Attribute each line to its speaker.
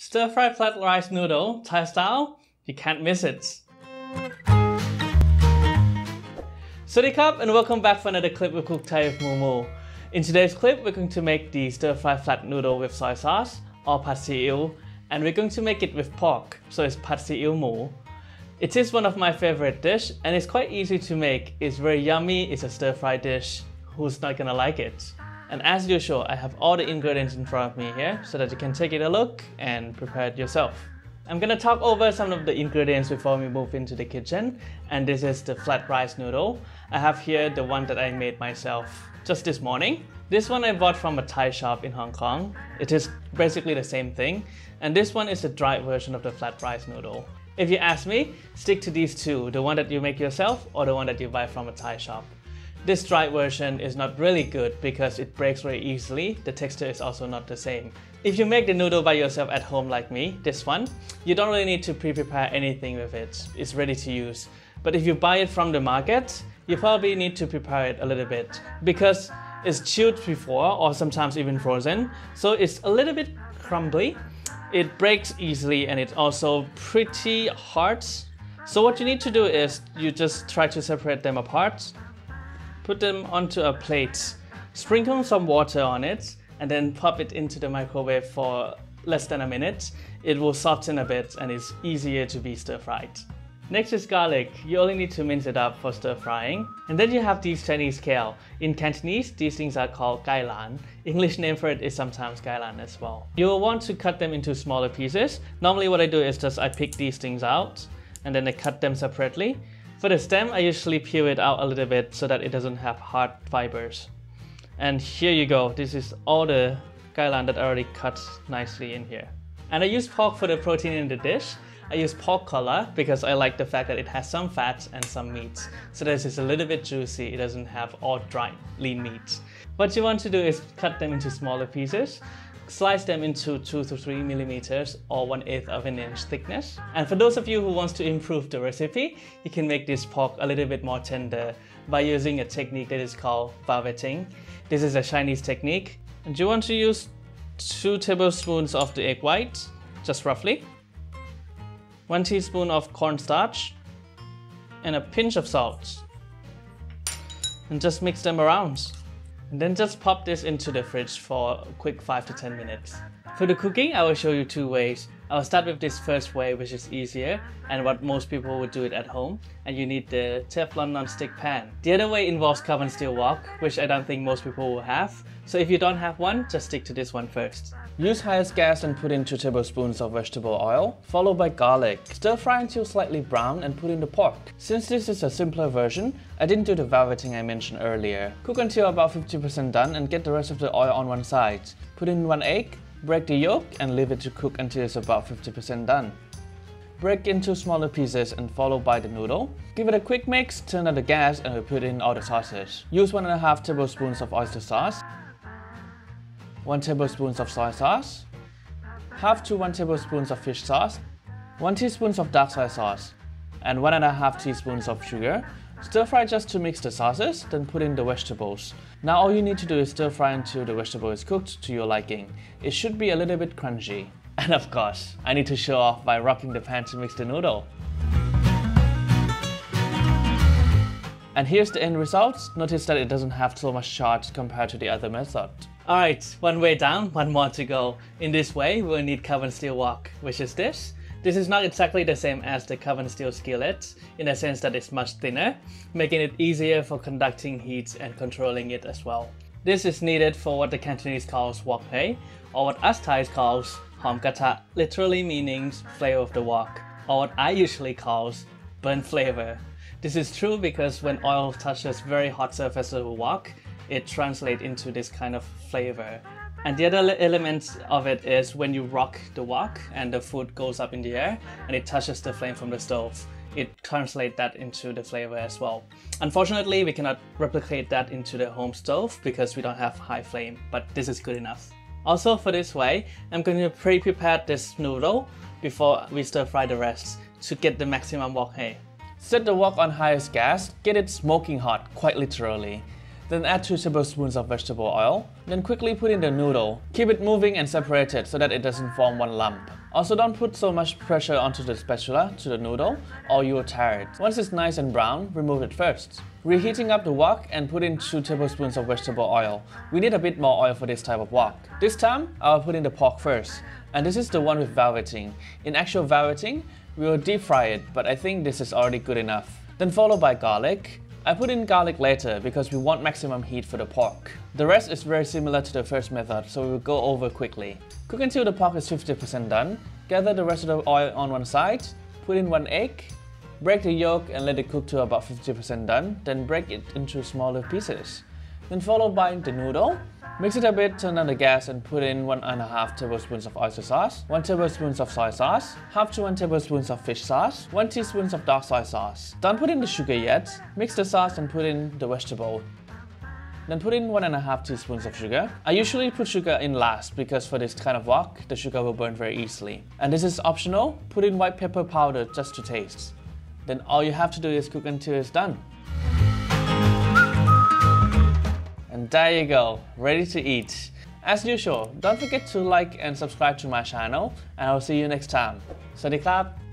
Speaker 1: Stir-fry flat rice noodle, Thai style, you can't miss it. Swadikap and welcome back for another clip with Cook Thai with Momo. In today's clip, we're going to make the stir-fry flat noodle with soy sauce or pad see ew, and we're going to make it with pork, so it's pad see ew moo. It is one of my favorite dish and it's quite easy to make. It's very yummy, it's a stir-fry dish. Who's not gonna like it? And as usual, I have all the ingredients in front of me here so that you can take it a look and prepare it yourself. I'm gonna talk over some of the ingredients before we move into the kitchen. And this is the flat rice noodle. I have here the one that I made myself just this morning. This one I bought from a Thai shop in Hong Kong. It is basically the same thing. And this one is the dried version of the flat rice noodle. If you ask me, stick to these two, the one that you make yourself or the one that you buy from a Thai shop. This dried version is not really good because it breaks very easily. The texture is also not the same. If you make the noodle by yourself at home like me, this one, you don't really need to pre-prepare anything with it. It's ready to use. But if you buy it from the market, you probably need to prepare it a little bit because it's chilled before or sometimes even frozen. So it's a little bit crumbly. It breaks easily and it's also pretty hard. So what you need to do is you just try to separate them apart. Put them onto a plate, sprinkle some water on it, and then pop it into the microwave for less than a minute. It will soften a bit and it's easier to be stir-fried. Next is garlic. You only need to mince it up for stir-frying. And then you have these Chinese kale. In Cantonese, these things are called kai lan. English name for it is sometimes kai lan as well. You will want to cut them into smaller pieces. Normally what I do is just I pick these things out and then I cut them separately. For the stem, I usually peel it out a little bit so that it doesn't have hard fibers. And here you go. This is all the kai lan that I already cut nicely in here. And I use pork for the protein in the dish. I use pork collar because I like the fact that it has some fat and some meat. So this is a little bit juicy. It doesn't have all dry, lean meat. What you want to do is cut them into smaller pieces. Slice them into 2 to 3 millimeters or 1/8 of an inch thickness. And for those of you who wants to improve the recipe, you can make this pork a little bit more tender by using a technique that is called velveting. This is a Chinese technique. And you want to use 2 tablespoons of the egg white, just roughly, 1 teaspoon of cornstarch, and a pinch of salt. And just mix them around. And then just pop this into the fridge for a quick 5 to 10 minutes. For the cooking, I will show you 2 ways. I'll start with this first way, which is easier and what most people would do it at home. And you need the Teflon non-stick pan. The other way involves carbon steel wok, which I don't think most people will have. So if you don't have one, just stick to this one first. Use highest gas and put in 2 tablespoons of vegetable oil, followed by garlic. Stir fry until slightly brown and put in the pork. Since this is a simpler version, I didn't do the velveting I mentioned earlier. Cook until about 50% done and get the rest of the oil on one side. Put in 1 egg, break the yolk and leave it to cook until it's about 50% done. Break into smaller pieces and followed by the noodle. Give it a quick mix, turn on the gas and we put in all the sauces. Use 1.5 tablespoons of oyster sauce, 1 tablespoon of soy sauce, half to 1 tablespoon of fish sauce, 1 teaspoon of dark soy sauce, and 1.5 teaspoons of sugar. Stir fry just to mix the sauces, then put in the vegetables. Now all you need to do is stir fry until the vegetable is cooked to your liking. It should be a little bit crunchy. And of course, I need to show off by rocking the pan to mix the noodle. And here's the end result. Notice that it doesn't have so much charge compared to the other method. Alright, one way down, one more to go. In this way, we'll need carbon steel wok, which is this. This is not exactly the same as the carbon steel skillet, in the sense that it's much thinner, making it easier for conducting heat and controlling it as well. This is needed for what the Cantonese calls wok hei, or what us Thais calls hom kata, literally meaning flavor of the wok, or what I usually calls burnt flavor. This is true because when oil touches very hot surface of a wok, it translates into this kind of flavor. And the other element of it is when you rock the wok and the food goes up in the air and it touches the flame from the stove, it translates that into the flavor as well. Unfortunately, we cannot replicate that into the home stove because we don't have high flame, but this is good enough. Also for this way, I'm going to pre-prepare this noodle before we stir fry the rest to get the maximum wok hei. Set the wok on highest gas, get it smoking hot, quite literally. Then add 2 tablespoons of vegetable oil. Then quickly put in the noodle. Keep it moving and separate it so that it doesn't form one lump. Also, don't put so much pressure onto the spatula to the noodle or you will tear it. Once it's nice and brown, remove it first. Reheating up the wok and put in 2 tablespoons of vegetable oil. We need a bit more oil for this type of wok. This time, I'll put in the pork first. And this is the one with velveting. In actual velveting, we will deep fry it, but I think this is already good enough. Then followed by garlic. I put in garlic later because we want maximum heat for the pork. The rest is very similar to the first method, so we will go over quickly. Cook until the pork is 50% done. Gather the rest of the oil on one side. Put in 1 egg. Break the yolk and let it cook to about 50% done. Then break it into smaller pieces. Then followed by the noodle. Mix it a bit, turn on the gas and put in 1.5 tablespoons of oyster sauce, 1 tablespoon of soy sauce, half to 1 tablespoon of fish sauce, 1 teaspoon of dark soy sauce. Don't put in the sugar yet. Mix the sauce and put in the vegetable. Then put in 1.5 teaspoons of sugar. I usually put sugar in last because for this kind of wok, the sugar will burn very easily. And this is optional. Put in white pepper powder just to taste. Then all you have to do is cook until it's done. And there you go, ready to eat. As usual, don't forget to like and subscribe to my channel, and I'll see you next time. สวัสดีครับ